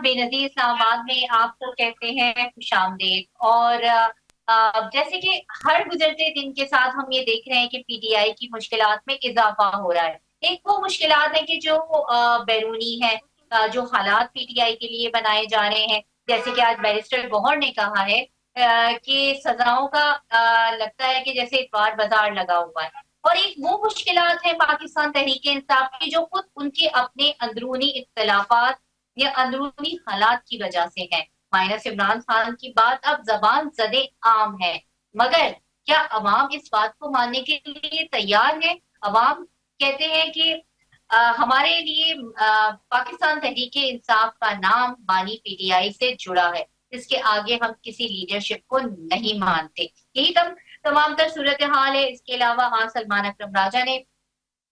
बेनज़ीर इस्लामाबाद में आपको कहते हैं खुशामदीद। और जैसे कि हर गुजरते दिन के साथ हम ये देख रहे हैं कि पीटीआई की मुश्किलात में इज़ाफ़ा हो रहा है। एक वो मुश्किलात है कि जो बैरूनी है, जो हालात पीटीआई के लिए बनाए जा रहे हैं, जैसे कि आज बैरिस्टर गौहर ने कहा है कि सज़ाओं का लगता है कि जैसे इतवार बाज़ार लगा हुआ है। और एक वो मुश्किलात है पाकिस्तान तहरीक-ए-इंसाफ की जो खुद उनके अपने अंदरूनी इख्तिलाफ़ात या अंदरूनी हालात की वजह से है। माइनस इमरान खान की बात अब ज़बान ज़दे आम है, मगर क्या अवाम इस बात को मानने के लिए तैयार है? अवाम कहते हैं कि हमारे लिए पाकिस्तान तहरीक-ए-इंसाफ का नाम बानी पीटीआई से जुड़ा है। इसके आगे हम किसी लीडरशिप को नहीं मानते। यही तमाम तर सूरत हाल है। इसके अलावा आज सलमान अकरम राजा ने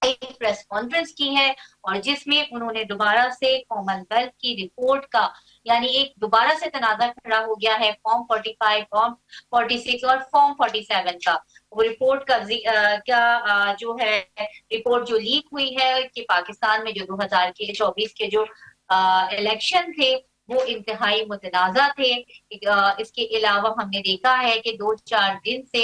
एक प्रेस कॉन्फ्रेंस की है और जिसमें उन्होंने दोबारा से कॉमनवेल्थ की रिपोर्ट का, यानी एक दोबारा से तनाज़ा खड़ा हो गया है फॉर्म 45, फॉर्म 46 और फॉर्म 47 का। वो रिपोर्ट का जो है रिपोर्ट जो लीक हुई है कि पाकिस्तान में जो 2024 के जो इलेक्शन थे वो इंतहाई मुतनाज़ा थे। इसके अलावा हमने देखा है कि 2-4 दिन से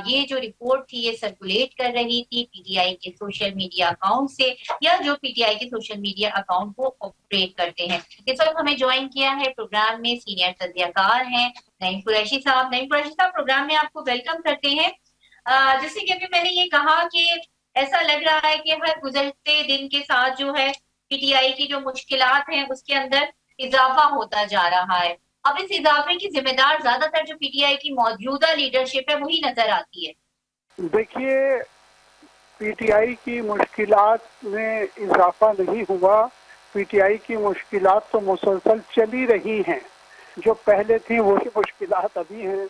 ये जो रिपोर्ट थी ये सर्कुलेट कर रही थी पीटीआई के सोशल मीडिया अकाउंट से, या जो पीटीआई के सोशल मीडिया अकाउंट को ऑपरेट करते हैं। इस वक्त हमें ज्वाइन किया है प्रोग्राम में सीनियर तज्जियाकार हैं नईम कुरैशी साहब। नईम कुरैशी साहब, प्रोग्राम में आपको वेलकम करते हैं। जैसे कि अभी मैंने ये कहा कि ऐसा लग रहा है कि हर गुजरते दिन के साथ जो है पीटीआई की जो मुश्किलात हैं उसके अंदर इजाफा होता जा रहा है। अब इस इजाफे की जिम्मेदार ज्यादातर जो पीटीआई की मौजूदा लीडरशिप है वही नजर आती है। देखिए, पीटीआई की मुश्किलात में इजाफा नहीं हुआ। पीटीआई की मुश्किलात तो मुसलसल चली रही हैं। जो पहले थी वही मुश्किलात अभी हैं।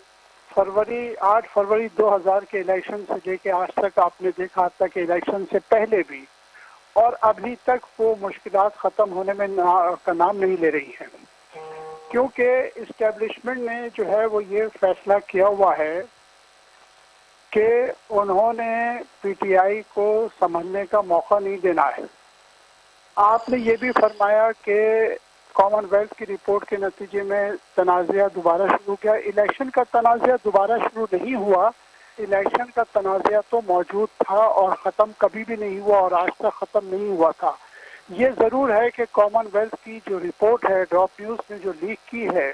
8 फरवरी 2000 के इलेक्शन से लेके आज तक आपने देखा, आज तक इलेक्शन से पहले भी और अभी तक वो मुश्किलात ख़त्म होने में का नाम नहीं ले रही हैं, क्योंकि इस्टेब्लिशमेंट ने जो है वो ये फैसला किया हुआ है कि उन्होंने पीटीआई को समझने का मौका नहीं देना है। आपने ये भी फरमाया कि कॉमनवेल्थ की रिपोर्ट के नतीजे में तनाज़ा दोबारा शुरू किया। इलेक्शन का तनाज़ा दोबारा शुरू नहीं हुआ, इलेक्शन का तनाज़ा तो मौजूद था और ख़त्म कभी भी नहीं हुआ और आज तक ख़त्म नहीं हुआ था। ये ज़रूर है कि कॉमनवेल्थ की जो रिपोर्ट है, ड्रॉप न्यूज़ ने जो लीक की है,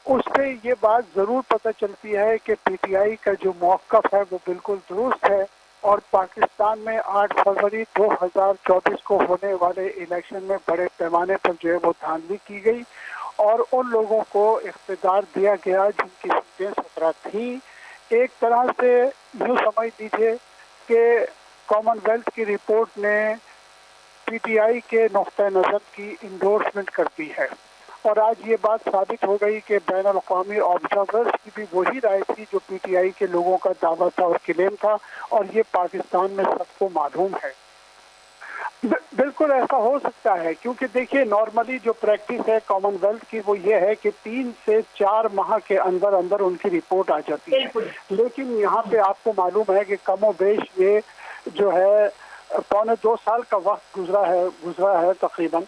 उससे ये बात ज़रूर पता चलती है कि पीटीआई का जो मौक़िफ़ है वो बिल्कुल दुरुस्त है और पाकिस्तान में 8 फरवरी 2024 को होने वाले इलेक्शन में बड़े पैमाने पर जो है वो धांधली की गई और उन लोगों को इख्तियार दिया गया जिनकी सीटें 17 थी। एक तरह से यूँ समझ लीजिए कि कॉमनवेल्थ की रिपोर्ट ने पीटीआई के नुक्ता नज़र की इंडोर्समेंट करती है और आज ये बात साबित हो गई कि बैन अल-अक़वामी ऑब्जर्वर्स की भी वही राय थी जो पीटीआई के लोगों का दावा था और क्लेम था और ये पाकिस्तान में सबको मालूम है। बिल्कुल ऐसा हो सकता है, क्योंकि देखिए नॉर्मली जो प्रैक्टिस है कॉमनवेल्थ की वो ये है कि 3 से 4 माह के अंदर अंदर उनकी रिपोर्ट आ जाती है, लेकिन यहाँ पे आपको मालूम है कि कमोबेश ये जो है 2.25 साल का वक्त गुजरा है तकरीबन,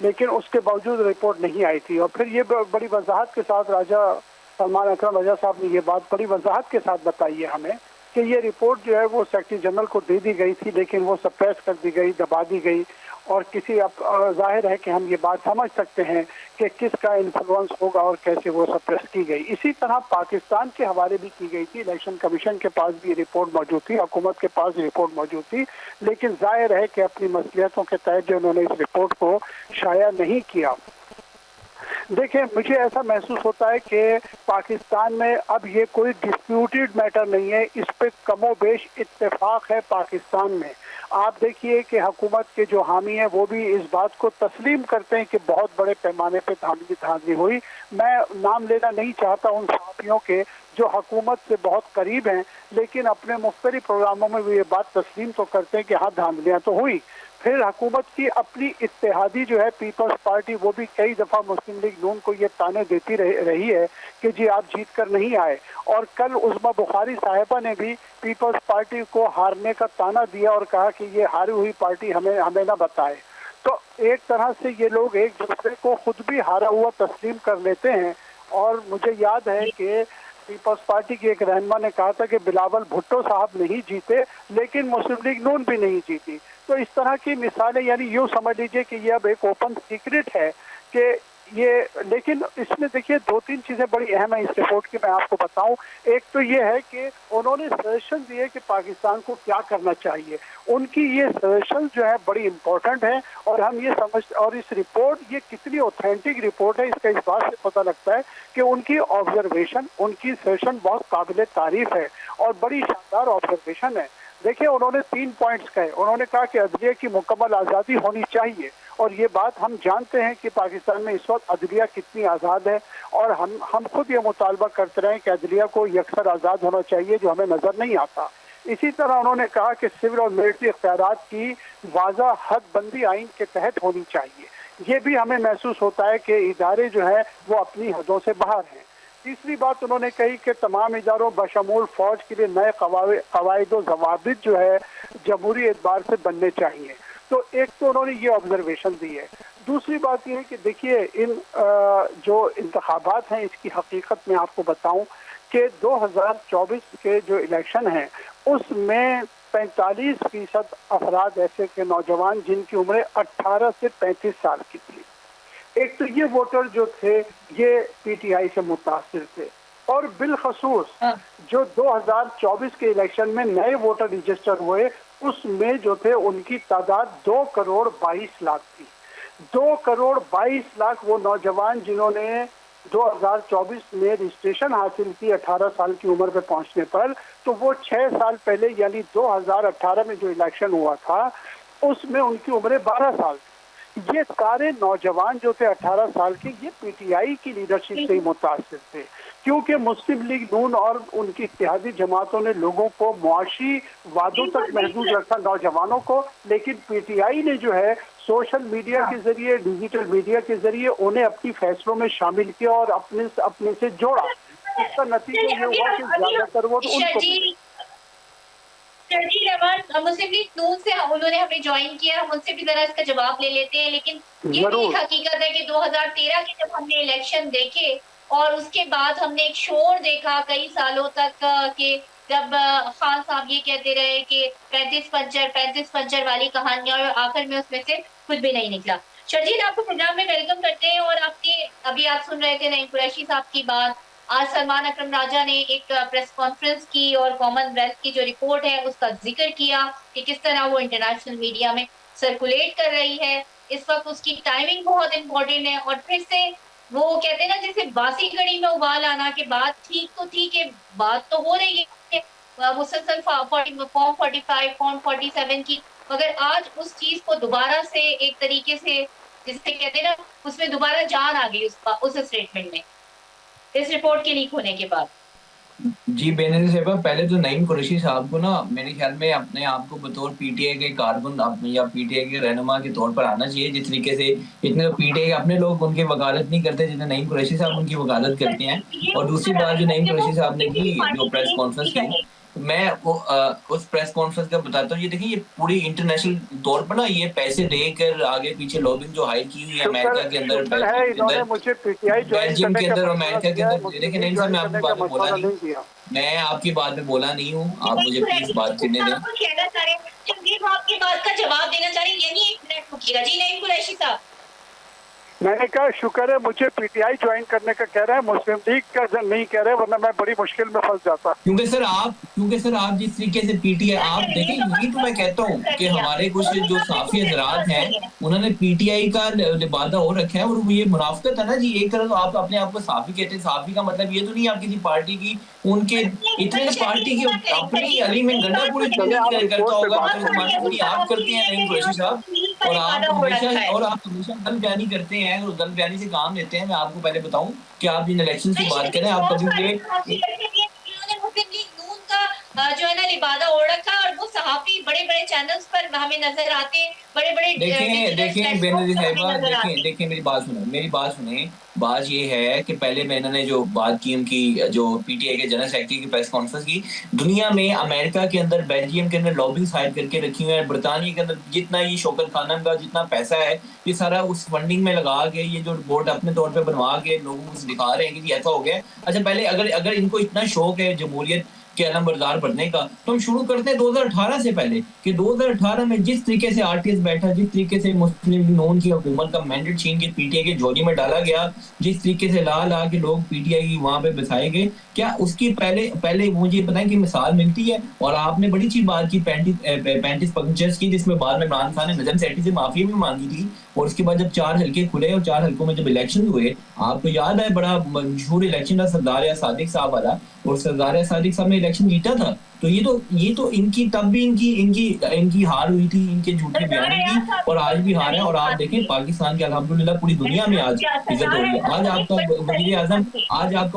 लेकिन उसके बावजूद रिपोर्ट नहीं आई थी। और फिर ये बड़ी वजाहत के साथ सलमान अकरम राजा साहब ने ये बात बड़ी वजाहत के साथ बताई है हमें कि ये रिपोर्ट जो है वो सेक्रेटरी जनरल को दे दी गई थी, लेकिन वो सप्रेस कर दी गई, दबा दी गई और जाहिर है कि हम ये बात समझ सकते हैं कि किसका इन्फ्लुएंस होगा और कैसे वो सप्रेस की गई। इसी तरह पाकिस्तान के हवाले भी की गई थी। इलेक्शन कमीशन के पास भी रिपोर्ट मौजूद थी, हुकूमत के पास रिपोर्ट मौजूद थी, लेकिन जाहिर है कि अपनी मसलियतों के तहत जो उन्होंने इस रिपोर्ट को शाया नहीं किया। देखिए, मुझे ऐसा महसूस होता है कि पाकिस्तान में अब ये कोई डिस्प्यूटेड मैटर नहीं है, इस पे कमोबेश इत्तेफाक है पाकिस्तान में। आप देखिए कि हुकूमत के जो हामी हैं वो भी इस बात को तस्लीम करते हैं कि बहुत बड़े पैमाने पे धांधली हुई। मैं नाम लेना नहीं चाहता उन सहाफ़ियों के जो हुकूमत से बहुत करीब हैं, लेकिन अपने मुख्तलिफ प्रोग्रामों में वो ये बात तस्लीम तो करते हैं कि हाँ धांधलियाँ तो हुई। फिर हुकूमत की अपनी इत्तेहादी जो है पीपल्स पार्टी, वो भी कई दफ़ा मुस्लिम लीग नून को ये ताने देती रही है कि जी आप जीत कर नहीं आए। और कल उज़्मा बुखारी साहिबा ने भी पीपल्स पार्टी को हारने का ताना दिया और कहा कि ये हारी हुई पार्टी हमें ना बताए। तो एक तरह से ये लोग एक दूसरे को खुद भी हारा हुआ तस्लीम कर लेते हैं। और मुझे याद है कि पीपल्स पार्टी की एक रहनुमा ने कहा था कि बिलावल भुट्टो साहब नहीं जीते, लेकिन मुस्लिम लीग नून भी नहीं जीती। तो इस तरह की मिसालें, यानी यूँ समझ लीजिए कि ये अब एक ओपन सीक्रेट है कि ये, लेकिन इसमें देखिए दो तीन चीज़ें बड़ी अहम है इस रिपोर्ट की, मैं आपको बताऊं। एक तो ये है कि उन्होंने सजेशन दिए कि पाकिस्तान को क्या करना चाहिए। उनकी ये सजेशन जो है बड़ी इंपॉर्टेंट है, और हम ये समझ, और इस रिपोर्ट ये कितनी ऑथेंटिक रिपोर्ट है इसका इस बात से पता लगता है कि उनकी ऑब्जर्वेशन, उनकी सजेशन बहुत काबिल तारीफ है और बड़ी शानदार ऑब्जर्वेशन है। देखिए उन्होंने 3 पॉइंट्स कहे। उन्होंने कहा कि अदलिया की मुकम्मल आज़ादी होनी चाहिए, और ये बात हम जानते हैं कि पाकिस्तान में इस वक्त अदलिया कितनी आज़ाद है, और हम खुद ये मुतालबा करते रहे कि अदलिया को यकसर आज़ाद होना चाहिए, जो हमें नज़र नहीं आता। इसी तरह उन्होंने कहा कि सिविल और मिलिट्री इख्तियारात की वाज़ा हदबंदी आइन के तहत होनी चाहिए। ये भी हमें महसूस होता है कि इदारे जो है वो अपनी हदों से बाहर हैं। तीसरी बात उन्होंने कही कि तमाम इदारों बशमूल फौज के लिए नए कवायद व ज़वाबित जो है जमहूरी एतबार से बनने चाहिए। तो एक तो उन्होंने ये ऑब्जर्वेशन दी है। दूसरी बात यह है कि देखिए इन जो इंतखाबात हैं, इसकी हकीकत में आपको बताऊं कि 2024 के जो इलेक्शन हैं उसमें 45% अफराद ऐसे के नौजवान जिनकी उम्र 18 से 35 साल की थी। एक तो ये वोटर जो थे ये पीटीआई से मुतासिर थे, और बिलखसूस जो 2024 के इलेक्शन में नए वोटर रजिस्टर हुए उसमें जो थे उनकी तादाद 2 करोड़ 22 लाख थी। 2 करोड़ 22 लाख वो नौजवान जिन्होंने 2024 में रजिस्ट्रेशन हासिल की 18 साल की उम्र पे पहुंचने पर, तो वो 6 साल पहले यानी 2018 में जो इलेक्शन हुआ था उसमें उनकी उम्र 12 साल थी। ये सारे नौजवान जो थे 18 साल के, ये पीटीआई की लीडरशिप से ही मुतासिर थे, क्योंकि मुस्लिम लीग नून और उनकी इत्तेहादी जमातों ने लोगों को मुआशी वादों तक महदूद रखा, नौजवानों को, लेकिन पीटीआई ने जो है सोशल मीडिया के जरिए, डिजिटल मीडिया के जरिए उन्हें अपनी फैसलों में शामिल किया और अपने से जोड़ा। इसका नतीजा ये हुआ कि ज्यादातर वोट उनको मुस्लिम लीग नून से उन्होंने हमें ज्वाइन किया, हम उनसे भी जरा इसका जवाब ले लेते हैं। लेकिन ये भी एक हकीकत है कि 2013 के जब हमने इलेक्शन देखे और उसके बाद हमने एक शोर देखा कई सालों तक कि जब खान साहब ये कहते रहे कि 35 पंचर वाली कहानियां, और आखिर में उसमें से कुछ भी नहीं निकला। शर्जील, आपको प्रोग्राम में वेलकम करते हैं। और आपने अभी आप सुन रहे थे नईम कुरैशी साहब की बात। आज सलमान अकरम राजा ने एक प्रेस कॉन्फ्रेंस की और कॉमनवेल्थ की जो रिपोर्ट है उसका जिक्र किया कि किस तरह वो इंटरनेशनल मीडिया में सर्कुलेट कर रही है। इस वक्त उसकी टाइमिंग बहुत इंपॉर्टेंट है, और फिर से वो कहते हैं ना जैसे बासी कड़ी में उबाल आना के बाद ठीक तो ठीक है, बात तो हो रही है मुसलसल फॉर्म 45 फॉर्म 47 की, मगर आज उस चीज को दोबारा से एक तरीके से जिससे कहते हैं ना उसमें दोबारा जान आ गई उस स्टेटमेंट में इस रिपोर्ट के लीक होने के बाद। जी बेनज़ीर साहब, पहले तो नईम कुरैशी साहब को ना मेरे ख्याल में अपने आप को बतौर पीटीआई के कारकुन या पीटीआई के रहनुमा के तौर पर आना चाहिए। जिस तरीके से इतने तो पीटीआई अपने लोग उनकी वकालत नहीं करते जितने नईम कुरैशी साहब उनकी वकालत करते हैं। और दूसरी बात जो नईम कुरैशी साहब ने की जो प्रेस कॉन्फ्रेंस की, मैं वो उस प्रेस कॉन्फ्रेंस का बताता हूँ। ये देखिए, ये पूरी इंटरनेशनल तौर पर ना ये पैसे देकर आगे पीछे लॉबिंग जो हायर की हुई है अमेरिका के अंदर, बेल्जियम के अंदर, अमेरिका के अंदर। देखिए नहीं सर, मैं आपकी बात में बोला नहीं, मैं आपकी बात में बोला नहीं हूँ, आप मुझे प्लीज बात करने दें। आपकी बात का जवाब देना चाह रही, यही एक मिनट रुकिएगा जी नईम कुरैशी साहब। मैंने कहा शुक्र है मुझे पीटीआई ज्वाइन करने का कह रहा है, मुस्लिम लीग का नहीं कह रहे, वरना मैं बड़ी मुश्किल में फंस जाता। क्योंकि सर आप जिस तरीके से पीटीआई, आप देखें, यही तो मैं कहता हूँ कि हमारे कुछ जो साफी हजरात हैं उन्होंने पीटीआई का लिबादा हो रखा है, और ये मुनाफिकत है ना जी। एक तरह तो आप अपने आप को साफी कहते हैं, साफी का मतलब ये तो नहीं आप किसी पार्टी की, उनके इतने पार्टी की अपनी अली में गंडा पूरी करता होगा, आप करते हैं नईम कुरैशी साहब, और आप हमेशा गल बयानी करते हैं और गल बयानी से काम लेते हैं। मैं आपको पहले बताऊं कि आप इन इलेक्शन की बात करें, आप कभी जो है ना लिबादा ओढ़ रखा है, और वो सहाफी बड़े बड़े चैनल्स पर हमें नजर आते हैं, बड़े बड़े देखिए देखिए बेनजीर प्लेटफॉर्म पर हमें साहिबा, नजर देखिए आते हैं। देखिए मेरी बात सुने। बात ये है कि पहले में इन्होंने जो बात की उनकी, जो पीटीआई के जनरल सेक्रेटरी की प्रेस कॉन्फ्रेंस की, दुनिया में अमेरिका के अंदर, बेल्जियम के अंदर लॉबिंग्स हायर करके रखी हुई है, बरतानिया के अंदर जितना ये शौकत खानम का जितना पैसा है, ये सारा उस फंडिंग में लगा के ये जो बोर्ड अपने तौर पे बनवा के लोगों को दिखा रहे हैं कि ऐसा हो गया। अच्छा, पहले अगर अगर इनको इतना शौक है जमहूरियत के अलमबरदार बनने का, तो हम शुरू करते हैं 2018 से पहले, कि 2018 में जिस तरीके से आरटीएस बैठा, जिस तरीके से मुस्लिम लीग नून की हुकूमत का मैंडेट छीन के पीटीआई के झोली में डाला गया, जिस तरीके से ला ला के लोग पीटीआई वहां पे बसाए गए, क्या उसकी पहले पहले मुझे बताएं कि मिसाल मिलती है? और आपने बड़ी अच्छी बात की 35 पंक्चर्स की, जिसमें बाद में इमरान खान ने नजम सेठी से माफी भी मांगी थी, और उसके बाद जब 4 हल्के खुले और 4 हल्कों में जब इलेक्शन हुए, आपको याद है बड़ा मशहूर इलेक्शन था सरदार सादिक साहब वाला, और सरदार सादिक साहब ने इलेक्शन जीता था। तो ये तो इनकी तब भी इनकी इनकी इनकी हार हुई थी, इनके झूठे बयानों की, और आज भी हार है। और आप देखें पाकिस्तान के अल्हम्दुलिल्लाह पूरी दुनिया में आज इज्जत हो रही है। आज आपका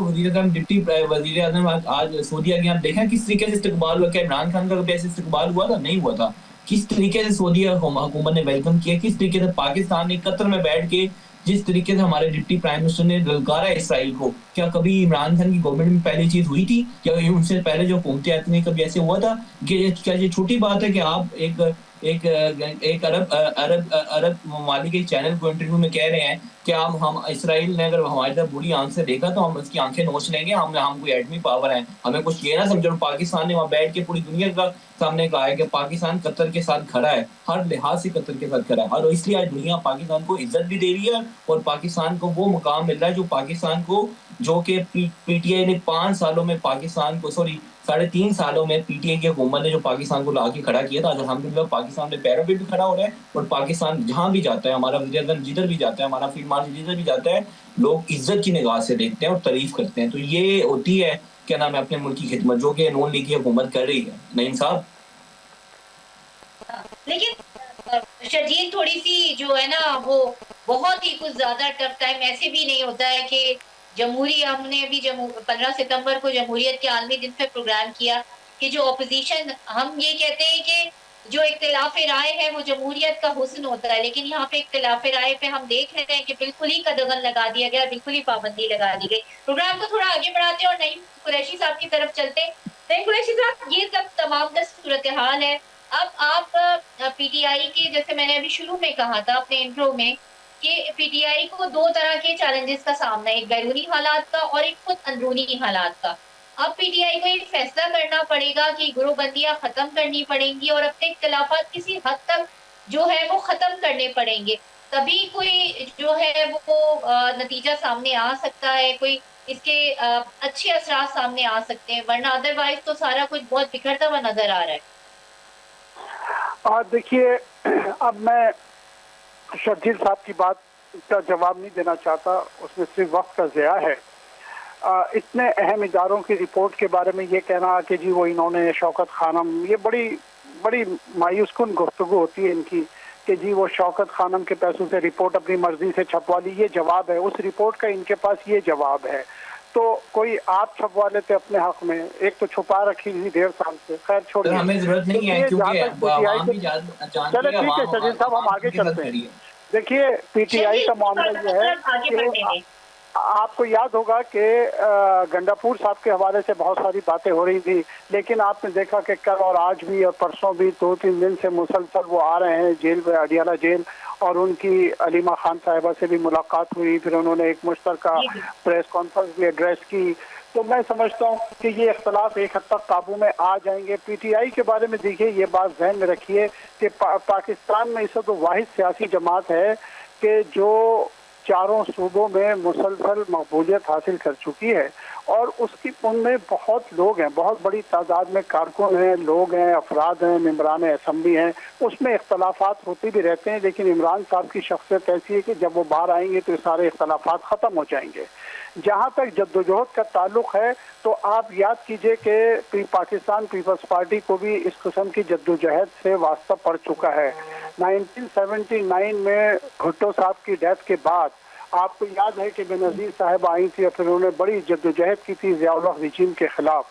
वजीर आजम डिप्टी वजीर आजम आज सऊदीया गया, आप देखा किस तरीके से इस्तकबाल हुआ। क्या इमरान खान का कभी ऐसे इस्तकबाल हुआ था? नहीं हुआ था। किस तरीके से सऊदी हुकूमत ने वेलकम किया, किस तरीके से पाकिस्तान ने कतर में बैठ के जिस तरीके से हमारे डिप्टी प्राइम मिनिस्टर ने ललकारा इसराइल को, क्या कभी इमरान खान की गवर्नमेंट में पहली चीज हुई थी? क्या उनसे पहले जो हुकूमतें आती थी कभी ऐसे हुआ था? कि क्या ये छोटी बात है कि आप एक एक अरब अरब अरब ममालिक के चैनल को इंटरव्यू में कह रहे हैं कि हम इसराइल ने अगर हमारी तरफ बुरी आंख से देखा तो हम उसकी आंखें नोच लेंगे, हम कोई एटमी पावर है, हमें कुछ ये ना समझो। पाकिस्तान ने वहां बैठ के पूरी दुनिया का सामने कहा है कि पाकिस्तान कतर के साथ खड़ा है, हर लिहाज से कतर के साथ खड़ा है, और इसलिए आज दुनिया पाकिस्तान को इज्जत भी दे रही है, और पाकिस्तान को वो मुकाम मिल रहा है जो पाकिस्तान को, जो कि पीटीआई ने 5 सालों में पाकिस्तान को, सॉरी 3.5 सालों में पीटीआई की हुकूमत ने जो पाकिस्तान को लाके खड़ा किया था, आज अल्हम्दुलिल्लाह पाकिस्तान में पैरों पे भी खड़ा हो रहा है। और पाकिस्तान जहां भी जाता है, हमारा वज़ीर-ए-आज़म जिधर भी जाता है, हमारा फील्ड मार्शल जिधर भी जाता है, लोग इज्जत की निगाह से देखते हैं और तारीफ करते हैं। तो ये होती है क्या नाम है अपने मुल्क की खिदमत, जो कि नून लीग की हुकूमत कर रही है। नईम साहब, लेकिन शर्जील थोड़ी सी जो है ना वो बहुत ही कुछ ज्यादा टफ टाइम, ऐसे भी नहीं होता है कि जमहूरी, हमने अभी 15 सितंबर को जमहूरियत के आलमी दिन पे प्रोग्राम किया कि जो ऑपोजिशन, हम ये कहते हैं कि जो इख्तिलाफ राय है वो जमहूरियत का हुस्न होता है, लेकिन यहाँ पे इख्तिलाफ राय पे हम देख रहे हैं कि बिल्कुल ही कदगन लगा दिया गया, बिल्कुल ही पाबंदी लगा दी गई। प्रोग्राम को थोड़ा आगे बढ़ाते हैं और नईम कुरैशी साहब की तरफ चलते हैं। नईम कुरैशी साहब, ये सब तमाम सूरत हाल है। अब आप पीटीआई के, जैसे मैंने अभी शुरू में कहा था अपने इंट्रो में, कि पीटीआई को 2 तरह के चैलेंजेस का सामना है, एक बैरूनी हालात का और एक खुद अंदरूनी हालात का। अब पीटीआई को एक फैसला करना पड़ेगा कि ग्रुपबंदियां खत्म करनी पड़ेंगी और अपने इख्तिलाफात किसी हद तक जो है वो खत्म करने पड़ेंगे, तभी कोई जो है वो नतीजा सामने आ सकता है, कोई इसके अच्छे असरात सामने आ सकते हैं, वरना अदरवाइज तो सारा कुछ बहुत बिखरता हुआ नजर आ रहा है। देखिए, अब मैं शर्जील साहब की बात का जवाब नहीं देना चाहता, उसमें सिर्फ वक्त का ज़या है। इतने अहम इदारों की रिपोर्ट के बारे में ये कहना कि जी वो इन्होंने शौकत खानम, ये बड़ी बड़ी मायूस कुन गुफ्तगू होती है इनकी कि जी वो शौकत खानम के पैसों से रिपोर्ट अपनी मर्जी से छपवा ली। ये जवाब है उस रिपोर्ट का, इनके पास ये जवाब है। तो कोई आप छपवा लेते अपने हक में, एक तो छुपा रखी थी 1.5 साल से। खैर छोड़िए, हमें जरूरत नहीं है क्योंकि चले ठीक है शर्जील साहब, हम आगे चलते हैं। देखिए, पीटीआई का मामला ये है कि आपको याद होगा कि गंडापुर साहब के हवाले से बहुत सारी बातें हो रही थी, लेकिन आपने देखा कि कल और आज भी और परसों भी 2-3 दिन से मुसलसल वो आ रहे हैं जेल में, अडियाला जेल, और उनकी अलीमा खान साहिबा से भी मुलाकात हुई, फिर उन्होंने एक मुश्तरका प्रेस कॉन्फ्रेंस भी एड्रेस की। तो मैं समझता हूँ कि ये इख्तलाफ एक हद तक काबू में आ जाएंगे। पीटीआई के बारे में देखिए, ये बात ज़हन में रखिए कि पाकिस्तान में इस वक्त तो वाहिद सियासी जमात है कि जो चारों सूबों में मुसलसल मकबूलियत हासिल कर चुकी है, और उसकी उनमें बहुत लोग हैं, बहुत बड़ी तादाद में कारकुन हैं, लोग हैं, अफराद हैं, मेंबरान असम्बली हैं। उसमें इख्तलाफात होते भी रहते हैं, लेकिन इमरान साहब की शख्सियत ऐसी है कि जब वो बाहर आएंगे तो सारे इख्तलाफात ख़त्म हो जाएंगे। जहाँ तक जद्दोजहद का ताल्लुक है, तो आप याद कीजिए कि पाकिस्तान पीपल्स पार्टी को भी इस किस्म की जद्दोजहद से वास्ता पड़ चुका है। 1979 में भुट्टो साहब की डेथ के बाद आपको याद है कि बेनज़ीर साहब आई थी और फिर उन्होंने बड़ी जद्दोजहद की थी ज़िया-उल-हक रिजीम के खिलाफ।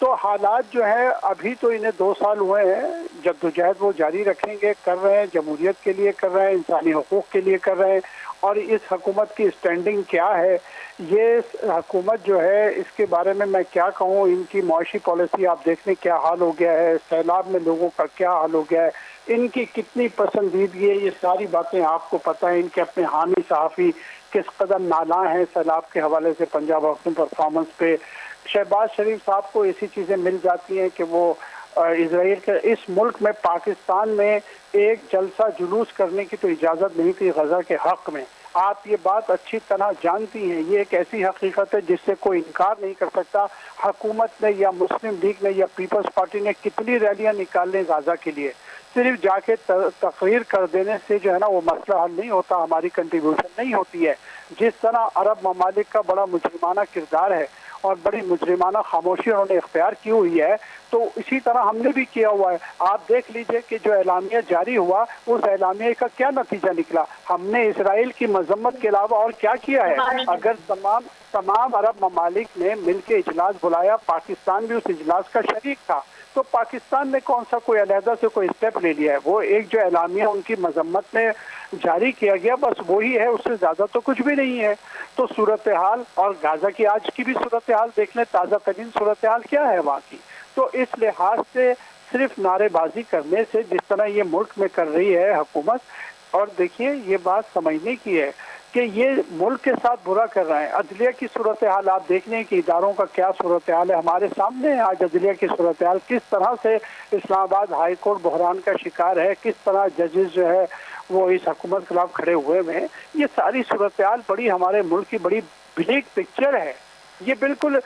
तो हालात जो है, अभी तो इन्हें 2 साल हुए हैं, जद्दोजहद वो जारी रखेंगे, कर रहे हैं, जमहूरियत के लिए कर रहे हैं, इंसानी हकूक़ के लिए कर रहे हैं। और इस हुकूमत की स्टैंडिंग क्या है, ये हुकूमत जो है, इसके बारे में मैं क्या कहूँ। इनकी मुआशी पॉलिसी आप देख लें क्या हाल हो गया है, सैलाब में लोगों का क्या हाल हो गया है, इनकी कितनी पसंदीदगी है, ये सारी बातें आपको पता है। इनके अपने हामी सहाफ़ी किस कदर नाला हैं सैलाब के हवाले से पंजाब हॉकिंग परफॉर्मेंस पे। शहबाज शरीफ साहब को ऐसी चीज़ें मिल जाती हैं कि वो इसराइल के इस मुल्क में, पाकिस्तान में एक जलसा जुलूस करने की तो इजाज़त नहीं थी गज़ा के हक़ में। आप ये बात अच्छी तरह जानती हैं, ये एक ऐसी हकीकत है जिससे कोई इनकार नहीं कर सकता। हुकूमत ने या मुस्लिम लीग ने या पीपल्स पार्टी ने कितनी रैलियां निकालने गाज़ा के लिए, सिर्फ जाके तकरीर कर देने से जो है ना वो मसला हल नहीं होता, हमारी कंट्रीब्यूशन नहीं होती है। जिस तरह अरब ममालिक का बड़ा मुजरिमाना किरदार है और बड़ी मुजरिमाना खामोशी उन्होंने इख्तियार की हुई है, तो इसी तरह हमने भी किया हुआ है। आप देख लीजिए कि जो एलामिया जारी हुआ, उस एलामिया का क्या नतीजा निकला। हमने इसराइल की मजम्मत के अलावा और क्या किया है। अगर तमाम अरब ममालिक ने मिलकर इजलास बुलाया, पाकिस्तान भी उस इजलास का शरीक था, तो पाकिस्तान ने कौन सा कोई अलहदा से कोई स्टेप ले लिया है। वो एक जो एलामिया उनकी मजम्मत में जारी किया गया, बस वही है, उससे ज़्यादा तो कुछ भी नहीं है। तो सूरत हाल, और गाज़ा की आज की भी सूरत हाल देख लें, ताज़ा तरीन सूरत हाल क्या है वहाँ की। तो इस लिहाज से सिर्फ नारेबाजी करने से, जिस तरह ये मुल्क में कर रही है हुकूमत, और देखिए ये बात समझने की है कि ये मुल्क के साथ बुरा कर रहे हैं। अदलिया की सूरत हाल आप देख लें कि इदारों का क्या सूरत हाल है, हमारे सामने है आज अदलिया की सूरत हाल, किस तरह से इस्लामाबाद हाई कोर्ट बहरान का शिकार है, किस तरह जजेस जो है वो इस हुकूमत के खिलाफ खड़े हुए हैं। ये सारी सूरत हाल बड़ी हमारे मुल्क की बड़ी ब्लैक पिक्चर है। ये बिल्कुल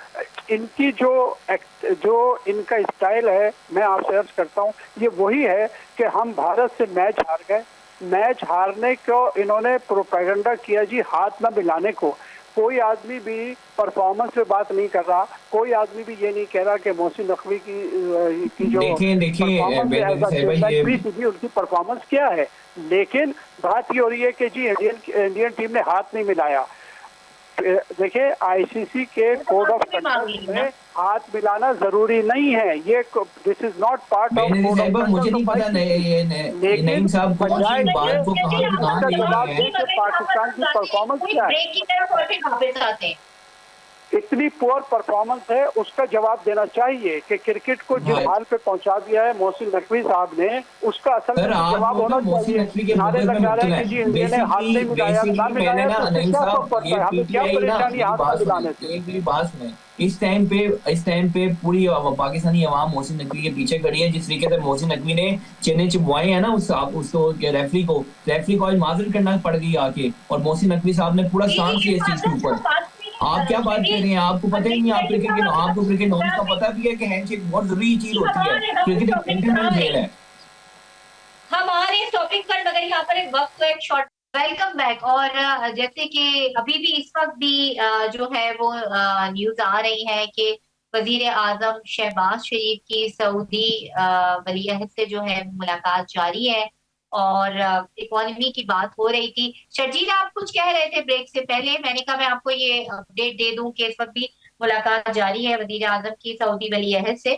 इनकी जो इनका स्टाइल है, मैं आपसे अर्ज करता हूँ, ये वही है कि हम भारत से मैच हार गए, मैच हारने को इन्होंने प्रोपेगेंडा किया जी, हाथ न मिलाने को। कोई आदमी भी परफॉर्मेंस पे बात नहीं कर रहा, कोई आदमी भी ये नहीं कह रहा कि मोहसिन नकवी की जो उनकी परफॉर्मेंस क्या है। लेकिन बात ये हो रही है कि जी इंडियन टीम ने हाथ नहीं मिलाया। देखिए आईसीसी के कोड ऑफ कंडक्ट में हाथ मिलाना जरूरी नहीं है, ये this is not part of code of conduct. मुझे नहीं पता नईम साहब कौन सी बात को कहां जवाब दे कि पाकिस्तान की परफॉर्मेंस क्या है, इतनी पुअर परफॉर्मेंस है, उसका जवाब देना चाहिए कि क्रिकेट को जिस हाल पे पहुंचा दिया है मोहसिन नकवी साहब ने, उसका असल में जवाब होना चाहिए। नारे लगा रहे हैं कि जी इंडिया ने हाथ नहीं मिलाया, ना मिलाया, तो क्या फर्क पड़ता है, हमें क्या परेशानी हाथ मिलाने से। एक मेरी बात सुने, इस टाइम पे पूरी पाकिस्तानी अवाम मोहसिन नकवी के पीछे खड़ी है। जिस तरीके से मोहसिन नकवी ने चेन्नई चिपवाए हैं ना उसको रेफरी को आज माजरत करना पड़ गई आके, और मोहसिन नकवी साहब ने पूरा स्टांस लिया इस चीज के ऊपर। आप क्या बात कर रही हैं, आपको पता ही नहीं, आप आपको क्रिकेट नॉर्म्स का पता भी है कि हैंडशेक बहुत जरूरी चीज होती है, क्रिकेट एक जेंटलमैन खेल है। हमारे इस टॉपिक पर मगर यहाँ पर एक वक्त एक शॉर्ट वेलकम बैक। और जैसे कि अभी भी इस वक्त भी जो है वो न्यूज आ रही है कि वजीर आजम शहबाज शरीफ की सऊदी वली अहद से जो है मुलाकात जारी है, और इकोनॉमी की बात हो रही थी। शर्जील आप कुछ कह रहे थे ब्रेक से पहले, मैंने कहा मैं आपको ये अपडेट दे दूं कि इस वक्त भी मुलाकात जारी है वजीर आजम की सऊदी वली अहद से।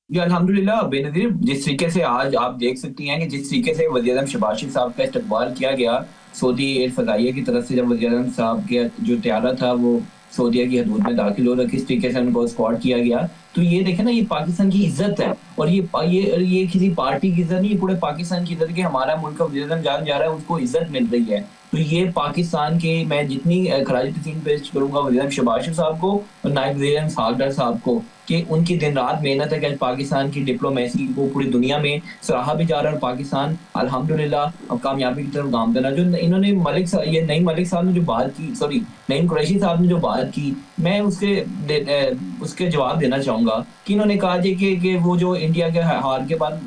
जी अल्हम्दुलिल्लाह बेनज़ीर, जिस तरीके से आज आप देख सकती हैं कि जिस तरीके से वज़ीर आज़म शहबाज शरीफ साहब का इस्तकबाल किया गया सऊदी एयर फ़ज़ाइया की तरफ से, जब वज़ीर आज़म साहब के जो त्यारा था वो सऊदीया की हदूद में दाखिल हो रहा, किस तरीके से उनको स्कॉट किया गया, तो ये देखें ना, ये पाकिस्तान की इज्जत है। और ये किसी पार्टी की इज्जत नहीं, ये पूरे पाकिस्तान की इज्जत, कि हमारा मुल्क का वज़ीर आज़म जा रहा है, उसको इज्जत मिल रही है। तो ये पाकिस्तान के, मैं जितनी खराज तहसीन पेश करूंगा वज़ीर आज़म शहबाज शरीफ साहब को और नायब वज़ीर आज़म सागडर साहब को, कि उनकी दिन रात मेहनत है कि पाकिस्तान की डिप्लोमेसी को पूरी दुनिया में सराहा भी जा रहा है, और पाकिस्तान अल्हम्दुलिल्लाह अब कामयाबी की तरफ गामदन है। जो इन्होंने नईम मलिक साहब ने जो बात की, सॉरी नईम कुरैशी साहब ने जो बात की, मैं उसके जवाब देना चाहूंगा कि इन्होंने कहा कि वो जो इंडिया के हार के बाद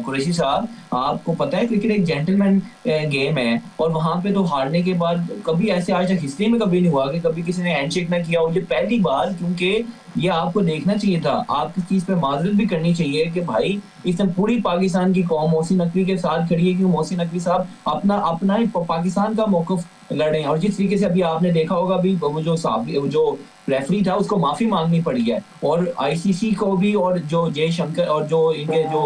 कुरैशी साहब, आपको पता है क्रिकेट एक जेंटलमैन गेम है, और वहां पे तो हारने के बाद कभी ऐसे आज तक हिस्ट्री में कभी नहीं हुआ कि कभी किसी ने हैंडशेक ना किया हो। ये पहली बार, क्योंकि ये आपको देखना चाहिए था। आप इस चीज पे माजरत भी करनी चाहिए कि भाई इसमें पूरी पाकिस्तान की कौम मोहसिन नकवी के साथ खड़ी है कि मोहसिन नकवी साहब अपना अपना ही पाकिस्तान का मौकफ लड़े। और जिस तरीके से अभी आपने देखा होगा अभी वो जो रेफरी था उसको माफी मांगनी पड़ी है, और आईसीसी को भी, और जो जयशंकर और जो इनके जो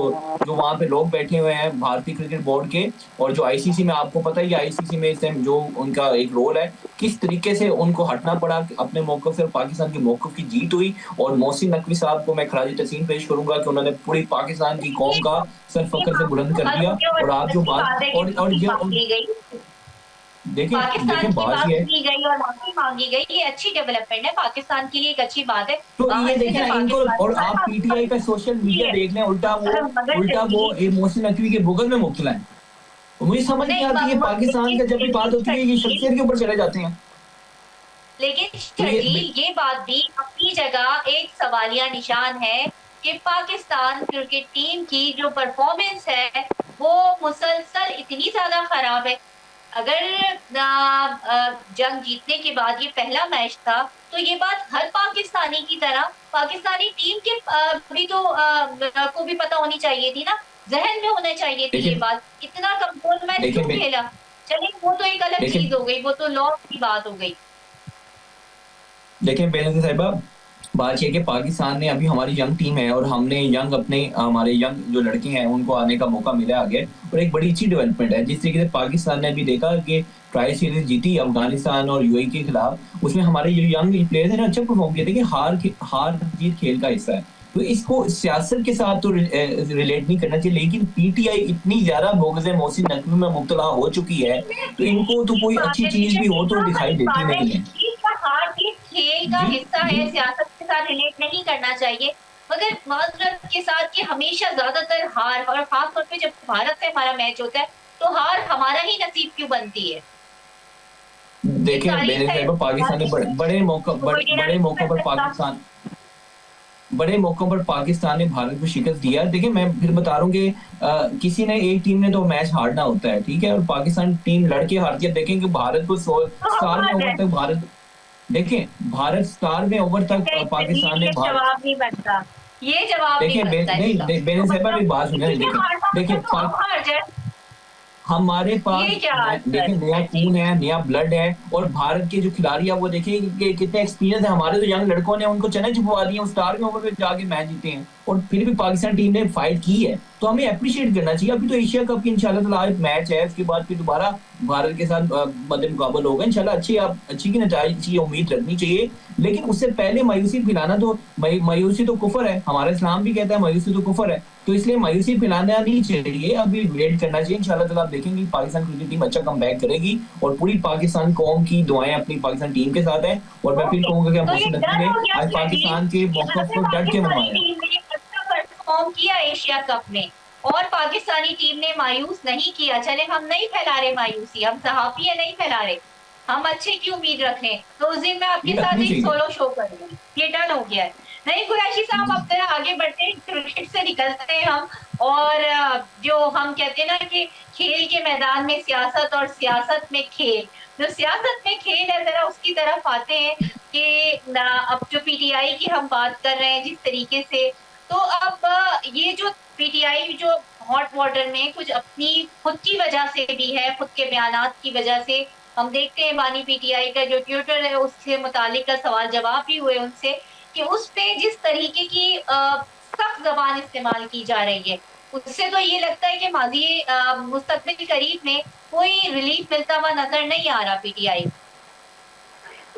जो वहां पे लोग बैठे हुए हैं भारतीय क्रिकेट बोर्ड के, और जो आईसीसी में आपको पता ही आईसीसी में इस टाइम जो उनका एक रोल है, किस तरीके से उनको हटना पड़ा अपने मौकफ से, पाकिस्तान के मौकफ की जीत हुई। और मोहसिन नकवी साहब को मैं खराज तहसीन पेश करूंगा कि उन्होंने पूरी पाकिस्तान की कौम का सर फख्र से बुलंद कर दिया। और आप जो बात और ये देखें पाकिस्तान देखें की बात बात ये है, की गई और माफी मांगी गई, ये अच्छी डेवलपमेंट है, पाकिस्तान के लिए एक अच्छी बात है। तो ये इससे देखें सिर्फ ना इनको, और पाकिस्तान आप पीटीआई का सोशल मीडिया देख लें, उल्टा वो मोहसिन नकवी के बुगल में मुब्तला है। तो मुझे समझ नहीं आती है, पाकिस्तान का जब भी बात होती है ये शख्सियत के ऊपर चले जाते हैं। लेकिन तो शर्जील ये बात भी अपनी जगह एक सवालिया निशान है कि पाकिस्तान क्रिकेट टीम की जो परफॉर्मेंस है वो मुसलसल इतनी ज्यादा खराब है। अगर जंग जीतने के बाद ये पहला मैच था तो ये बात हर पाकिस्तानी की तरह पाकिस्तानी टीम के भी तो को भी पता होनी चाहिए थी ना, जहन में होना चाहिए थी ये बात। इतना कमजोर मैच क्यों खेला? चलिए वो तो एक अलग चीज हो गई, वो तो लॉस की बात हो गई। देखें बेनज़ीर साहिबा, बात यह कि पाकिस्तान ने अभी हमारी यंग टीम है और हमने हमारे यंग जो लड़के हैं उनको आने का मौका मिला आगे, और एक बड़ी अच्छी डेवलपमेंट है। जिस तरीके से पाकिस्तान ने अभी देखा कि ट्राई सीरीज जीती अफगानिस्तान और यूएई के खिलाफ, उसमें हमारे जो यंग प्लेयर्स हैं ना अच्छा परफॉर्म किए थे, कि हार जीत खेल का हिस्सा है। तो इसको सियासत के साथ तो रिलेट नहीं करना चाहिए, लेकिन पीटीआई इतनी ज्यादा बोगज़ मोहसिन नकवी में मुब्तला हो चुकी है तो इनको तो कोई अच्छी चीज भी हो तो दिखाई देती नहीं है। खेल का हिस्सा है, सियासत के साथ रिलेट नहीं करना चाहिए, मगर माजरत के साथ कि हमेशा ज्यादातर हार, और खासतौर पे जब भारत से हमारा मैच होता है तो हार हमारा ही नसीब क्यों बनती है? देखिए पाकिस्तान ने बड़े मौकों पर पाकिस्तान ने भारत को शिकस्त दिया। देखिए मैं फिर बता रहा हूँ कि किसी ने एक टीम ने तो मैच हारना होता है, ठीक है, और पाकिस्तान टीम लड़के हारती है। देखें कि भारत को 100 ओवर तक भारत 100वें ओवर तक पाकिस्तान ने जवाब नहीं बनता, ये जवाब देखिए नहीं, बेनज़ीर साहिबा एक बात सुनिए, देखिए हमारे पास देखिए नया खून है, नया ब्लड है, और भारत के जो खिलाड़ी है वो देखिए कि कितने एक्सपीरियंस है। हमारे तो यंग लड़कों ने उनको चैलेंज छुपवा दिए, 100वें ओवर पे जाके मैच जीते हैं, और फिर भी पाकिस्तान टीम ने फाइट की है, तो हमें अप्रिशिएट करना चाहिए। अभी तो एशिया कप की इंशाल्लाह आज मैच है, उसके बाद फिर दोबारा भारत के साथ मद्दे मुकाबला होगा इंशाल्लाह। अच्छी की नतीजे की उम्मीद रखनी चाहिए, लेकिन उससे पहले मायूसी फैलाना तो मायूसी तो कुफर है, हमारा इस्लाम भी कहता है मायूसी तो कुफर है, तो इसलिए मायूसी फैलाना नहीं चाहिए, अभी वेट करना चाहिए। इंशाल्लाह ताला आप देखेंगे पाकिस्तान क्रिकेट टीम अच्छा कमबैक करेगी, और पूरी पाकिस्तान कौम की दुआएं अपनी पाकिस्तान टीम के साथ है। और मैं फिर कहूंगा कि मोहसिन नकवी ने आज पाकिस्तान के मौक़िफ़ को डट के मनवाया, परफॉर्म किया एशिया कप में, और पाकिस्तानी टीम ने मायूस नहीं किया। चले हम नहीं फैला रहे मायूसी, हम सहाफी नहीं फैला रहे, हम अच्छे की उम्मीद रख रहे हैं, तो उस दिन मैं आपके साथ एक सोलो शो करूंगी, ये डन हो गया है। नहीं कुरैशी साहब, अब जरा आगे बढ़ते हैं, क्रिकेट से निकलते हैं हम, और जो हम कहते हैं ना कि खेल के मैदान में सियासत और सियासत में खेल, जो सियासत में खेल है जरा उसकी तरफ आते हैं कि अब जो पीटीआई की हम बात कर रहे हैं जिस तरीके से, तो अब ये जो पीटीआई जो हॉट वाटर में कुछ अपनी खुद की वजह से भी है, खुद के बयानात की वजह से हम देखते हैं बानी पीटीआई का जो ट्विटर है उससे मुतालिक का सवाल जवाब भी हुए उनसे कि उस पे जिस तरीके की सख्त जबान इस्तेमाल की जा रही है, उससे तो ये लगता है कि माजी मुस्तकबिल करीब में कोई रिलीफ मिलता हुआ नजर नहीं आ रहा पीटीआई।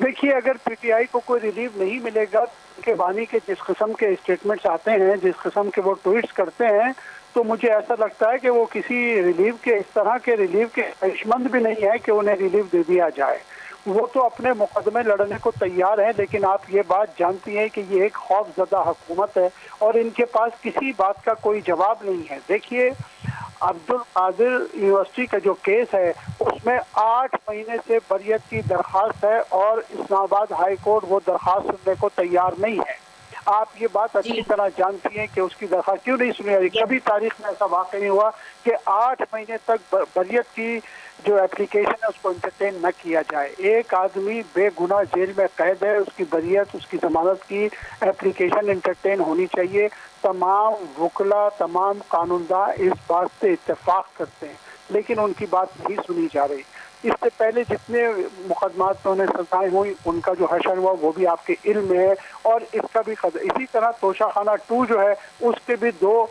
देखिए, अगर पीटीआई को कोई रिलीफ नहीं मिलेगा के बानी के जिस किस्म के स्टेटमेंट्स आते हैं, जिस किस्म के वो ट्वीट्स करते हैं, तो मुझे ऐसा लगता है कि वो किसी रिलीफ के, इस तरह के रिलीफ के ख्वाहिशमंद भी नहीं है कि उन्हें रिलीफ दे दिया जाए। वो तो अपने मुकदमे लड़ने को तैयार हैं, लेकिन आप ये बात जानती हैं कि ये एक खौफजदा हुकूमत है और इनके पास किसी बात का कोई जवाब नहीं है। देखिए, अब्दुल कादिर यूनिवर्सिटी का जो केस है उसमें 8 महीने से बरियत की दरख्वास्त है और इस्लामाबाद हाई कोर्ट वो दरख्वास्त सुनने को तैयार नहीं है। आप ये बात अच्छी तरह जानती हैं कि उसकी दरख्वास्त क्यों नहीं सुनी जा रही। कभी तारीख में ऐसा वाक़या नहीं हुआ कि 8 महीने तक बरियत की जो एप्लीकेशन है उसको इंटरटेन न किया जाए। एक आदमी बेगुनाह जेल में कैद है, उसकी बरियत, उसकी जमानत की एप्लीकेशन इंटरटेन होनी चाहिए। तमाम वकला, तमाम कानूनदा इस बात से इत्तेफाक करते हैं, लेकिन उनकी बात नहीं सुनी जा रही। इससे पहले जितने मुकदमात में उन्हें सजाएं हुई उनका जो हशर हुआ वो भी आपके इल्म में है, और इसका भी इसी तरह तोशाखाना 2 जो है उसके भी 2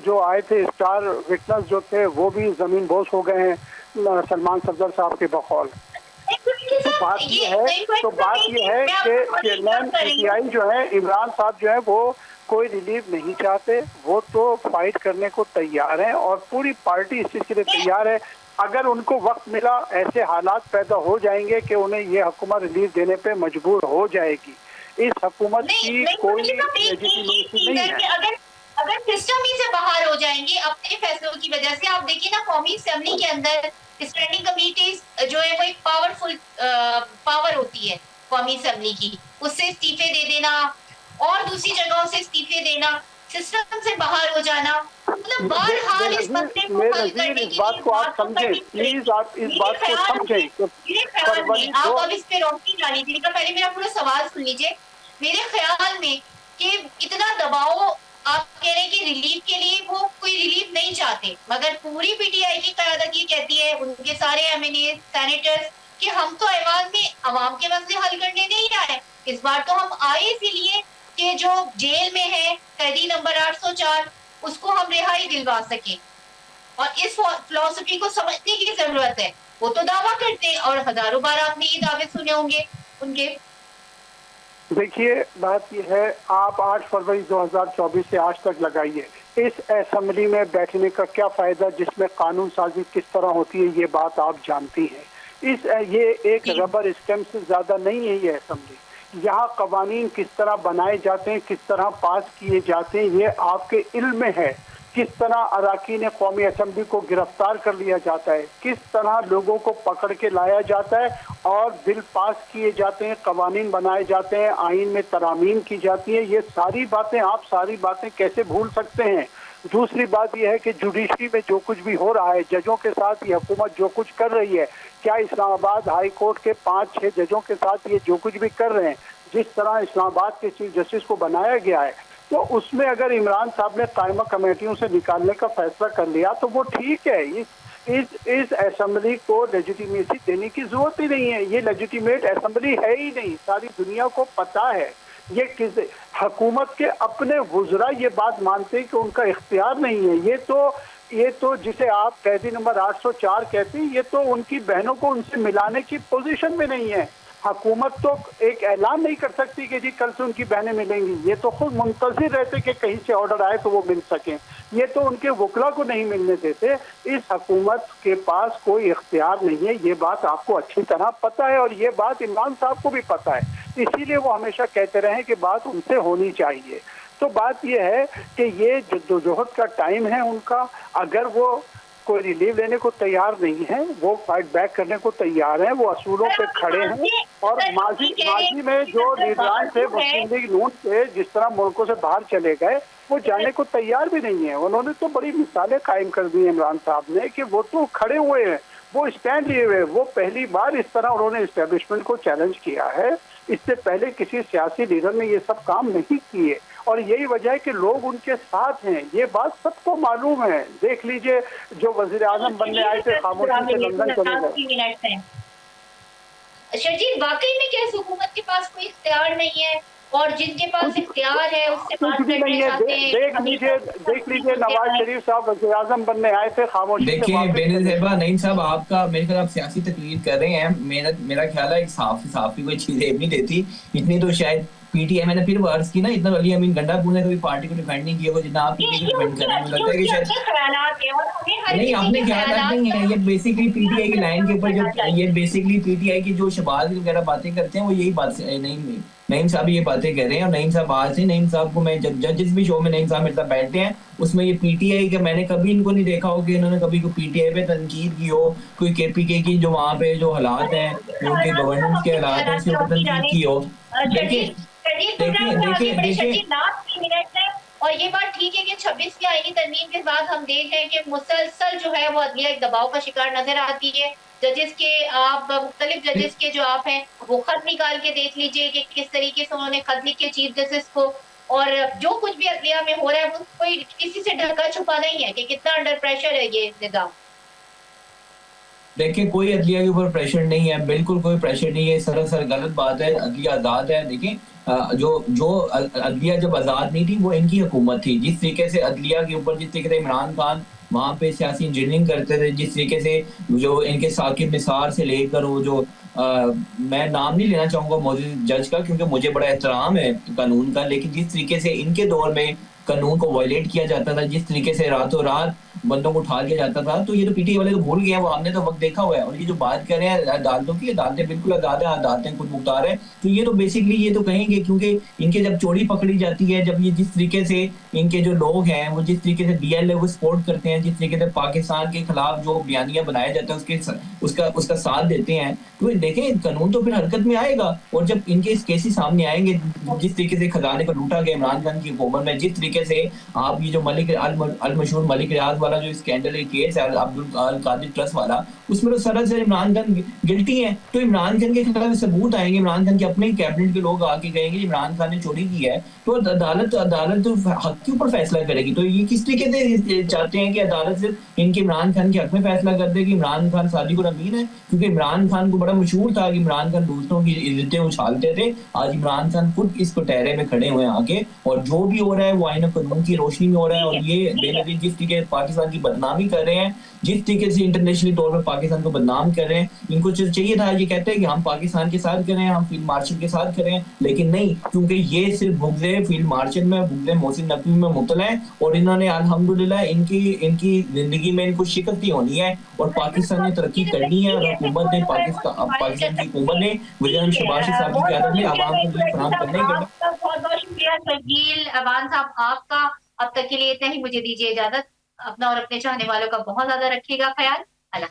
जो आए थे स्टार विटनेस जो थे वो भी जमीन बोस हो गए हैं सलमान सफदर साहब के बकौल। तो बात ये है कि चेयरमैन पीटीआई जो है इमरान साहब जो है वो कोई रिलीफ नहीं चाहते, वो तो फाइट करने को तैयार हैं और पूरी पार्टी इस चीज के लिए तैयार है। अगर उनको वक्त मिला ऐसे हालात पैदा हो जाएंगे कि उन्हें ये हुकूमत रिलीफ देने पे मजबूर हो जाएगी। इस हुकूमत की कोई लेजिटिमेसी नहीं है। अगर सिस्टम ही से बाहर हो जाएंगे अपने फैसलों की वजह से, आप देखिए ना कौमी असेंबली के अंदर स्टैंडिंग कमेटी जो है वो एक पावरफुल पावर होती है कौमी असेंबली की, उससे इस्तीफे दे देना और दूसरी जगहों से इस्तीफे देना, सिस्टम से बाहर हो जाना, मतलब बहरहाल इस मसले को हल करने इस बात को आप समझें प्लीज, आप इस बात को समझें। आप अब इस पे रोशनी डाली थी, पहले मेरा पूरा सवाल सुन लीजिए। मेरे ख्याल में कि इतना दबाव आप कह रहे हैं कि रिलीफ के लिए वो कोई रिलीफ नहीं चाहते, मगर पूरी पीटीआई की क़यादत ये कहती है, उनके सारे एमएनए सेनेटर्स, कि हम तो ऐवान में अवाम के मसले हल करने नहीं आए। इस बार तो हम आए इसीलिए कि जो जेल में है कैदी नंबर 804 उसको हम रिहाई दिलवा सके, और इस फिलॉसफी को समझने की जरूरत है। वो तो दावा करते हैं और हजारों बार आपने ये दावे सुने होंगे उनके। देखिए बात यह है, आप 8 फरवरी 2024 से आज तक लगाइए, इस असेंबली में बैठने का क्या फायदा जिसमें कानून साजी किस तरह होती है ये बात आप जानती हैं। ये एक रबर स्टैम्प से ज्यादा नहीं है ये असेंबली। यहाँ कवानीन किस तरह बनाए जाते हैं, किस तरह पास किए जाते हैं ये आपके इल्म में है। किस तरह अरकान कौमी असेंबली को गिरफ्तार कर लिया जाता है, किस तरह लोगों को पकड़ के लाया जाता है और बिल पास किए जाते हैं, कवानीन बनाए जाते हैं, आइन में तरामीम की जाती है। ये सारी बातें आप सारी बातें कैसे भूल सकते हैं। दूसरी बात यह है कि जुडिशरी में जो कुछ भी हो रहा है, जजों के साथ ये हुकूमत जो कुछ कर रही है, क्या इस्लामाबाद हाई कोर्ट के 5-6 जजों के साथ ये जो कुछ भी कर रहे हैं, जिस तरह इस्लामाबाद के चीफ जस्टिस को बनाया गया है, तो उसमें अगर इमरान साहब ने कायमा कमेटियों से निकालने का फैसला कर लिया तो वो ठीक है। इस असेंबली को लेजिटिमेसी देने की जरूरत ही नहीं है। ये लेजिटिमेट असेंबली है ही नहीं, सारी दुनिया को पता है। ये किस हुकूमत के अपने वुज़रा ये बात मानते हैं कि उनका इख्तियार नहीं है। ये तो जिसे आप कैदी नंबर 804 कहते हैं, ये तो उनकी बहनों को उनसे मिलाने की पोजीशन में नहीं है। हुकूमत तो एक ऐलान नहीं कर सकती कि जी कल से उनकी बहनें मिलेंगी। ये तो खुद मुंतजिर रहते कि कहीं से ऑर्डर आए तो वो मिल सकें। ये तो उनके वकला को नहीं मिलने देते। इस हुकूमत के पास कोई इख्तियार नहीं है, ये बात आपको अच्छी तरह पता है और ये बात इमरान साहब को भी पता है। इसीलिए वो हमेशा कहते रहे कि बात उनसे होनी चाहिए। तो बात यह है कि ये जद्दोजहद का टाइम है उनका। अगर वो कोई रिलीफ लेने को तैयार नहीं है, वो फाइट बैक करने को तैयार हैं, वो असूलों पे खड़े हैं। और माजी में जो लीडरान थे मुस्लिम लीग नून से जिस तरह मुल्कों से बाहर चले गए, वो जाने को तैयार भी नहीं है। उन्होंने तो बड़ी मिसालें कायम कर दी इमरान साहब ने कि वो तो खड़े हुए हैं, वो स्टैंड लिए हुए। वो पहली बार इस तरह उन्होंने एस्टेब्लिशमेंट को चैलेंज किया है। इससे पहले किसी सियासी लीडर ने ये सब काम नहीं किए और यही वजह है कि लोग उनके साथ हैं। ये बात सबको मालूम है। देख लीजिए जो वजीर आजम बनने आए थे खामोशी से लंदन चले गए। शर्जील, वाकई में क्या इस हुकूमत के पास कोई इख्तियार नहीं है और जिनके पास इख्तियार है उससे बात करना चाहते हैं? देख लीजिए नवाज शरीफ साहब वज़ीर आज़म बनने आए थे खामोशी। देखिए बेनज़ीर साहब, नईम साहब आपका मेरे ख्याल आप सियासी तकरीर कर रहे हैं। मेरा ख्याल है एक साफ़ी कोई चीज़ नहीं देती इतनी, तो शायद पीटीआई, मैंने फिर अर्ज की ना, इतना अली अमीन गंडापुर ने कभी पार्टी को डिफेंड नहीं किया वो जितना आप पीटीआई को डिफेंड कर रहे हैं। मुझे लगता है कि शायद नहीं, अपने ख्याल नहीं है। ये बेसिकली पीटीआई की लाइन के ऊपर जो ये बेसिकली पीटीआई की जो शहबाज वगैरह बातें करते हैं वो यही बात नहीं नईम साहब ये बातें कह रहे हैं। और नईम साहब आज से, नईम साहब को मैं जब जिस भी शो में नईम साहब मेरे साथ बैठते हैं उसमें ये पीटीआई का मैंने कभी इनको नहीं देखा हो कि इन्होंने कभी कोई पीटीआई पे तनकीद की हो, कोई केपीके की जो वहाँ पे जो हालात हैं, उनके गवर्नेंस के हालात हैं उसके ऊपर तनकीद की हो। देखिए चलिए देखिए प्रोग्राम में आगे देखिए बढ़े देखिए शर्जील, लास्ट 3 मिनट है। और ये बात ठीक है कि 26वीं आईनी तरमीम के बाद हम देख रहे हैं कि मुसलसल जो है वो अदलिया एक दबाव का शिकार नजर आती है। जजेस के आप मुख्तलिफ जजेस के जो आप हैं वो खत निकाल के देख लीजिए कि किस तरीके से उन्होंने खत लिखे चीफ जस्टिस को। और जो कुछ भी अदलिया में हो रहा है वो कोई किसी से ढका छुपा नहीं है कि कितना अंडर प्रेशर है ये निजाम। देखिए कोई अदलिया के ऊपर प्रेशर नहीं है, बिल्कुल कोई प्रेशर नहीं है, सरासर गलत बात है। अदलिया आज़ाद है। देखिए जो जो अदलिया जब आज़ाद नहीं थी वो इनकी हुकूमत थी। जिस तरीके से अदलिया के ऊपर जिस तरीके से इमरान खान वहाँ पे सियासी इंजीनियरिंग करते थे, जिस तरीके से जो इनके साकिब निसार से लेकर वो जो मैं नाम नहीं लेना चाहूँगा मौजूद जज का क्योंकि मुझे बड़ा एहतराम है कानून का, लेकिन जिस तरीके से इनके दौर में कानून को वायलेट किया जाता था, जिस तरीके से रातों रात बंदों को उठा लिया जाता था, तो ये तो पीटीआई वाले तो भूल गए हैं, वो हमने तो वक्त देखा हुआ है। और ये जो बात कर रहे हैं अदालतों की, अदालतें बिल्कुल अदालतें खुद मुख्तार है। तो ये तो बेसिकली ये तो कहेंगे क्योंकि इनके जब चोरी पकड़ी जाती है, जब ये जिस तरीके से इनके जो लोग हैं वो जिस तरीके से डीएलए को सपोर्ट करते हैं, जिस तरीके से पाकिस्तान के खिलाफ जो बयानियां बनाया जाता है उसका उसका साथ देते हैं, तो देखें कानून तो फिर हरकत में आएगा। और जब इनके इस केसेस सामने आएंगे, जिस तरीके से खजाने को लूटा गया इमरान खान की हुकूमत में, जिस तरीके से आप ये जो मलिक अल मशहूर मलिक रियाज वाला जो स्कैंडल केस है अब्दुल अल कादिर ट्रस्ट वाला, उसमें तो सरासर इमरान खान गिल्टी है। तो इमरान खान के खिलाफ सबूत आएंगे, इमरान खान के अपने कैबिनेट के लोग आके कहेंगे इमरान खान ने चोरी की है, तो अदालत तो हक के ऊपर फैसला करेगी। तो ये किस तरीके से चाहते हैं कि अदालत सिर्फ इनके इमरान खान के हक में फैसला कर दे कि इमरान खान सादिकुल अमीन है? क्योंकि इमरान खान को बड़ा मशहूर था कि इमरान खान दूसरों की इज्जतें उछालते थे। आज इमरान खान खुद इस कटहरे में खड़े हुए आके, और जो भी हो रहा है वो आईन कानून की रोशनी में हो रहा है। और ये बेनजीर जिस तरीके पाकिस्तान की बदनामी कर रहे हैं, जिस तरीके से इंटरनेशनली तौर पर पाकिस्तान को बदनाम कर रहे हैं, इनको चाहिए था ये कहते हैं कि हम पाकिस्तान के साथ करें, हम फील्ड मार्शल के साथ करें, लेकिन नहीं, क्योंकि ये सिर्फ बुग़्ज़े फील्ड मार्शल में, बुग़्ज़े मोहसिन नकवी में मुब्तला है। और इन्होंने अल्हम्दुलिल्लाह इनकी जिंदगी में इनको शिकस्त ही होनी है और पाकिस्तान ने तरक्की करनी है। और हुकूमत ने पाकिस्तान की हुकूमत ने वज़ीर शहबाज साहब की बहुत क़यादत बहुत में शुक्रिया आवाम को ये फराहम करने ही करना। आपका बहुत बहुत शुक्रिया शकील अवान साहब आपका। अब तक के लिए इतना ही, मुझे दीजिए इजाजत। अपना और अपने चाहने वालों का बहुत ज्यादा रखिएगा ख्याल। अल्लाह।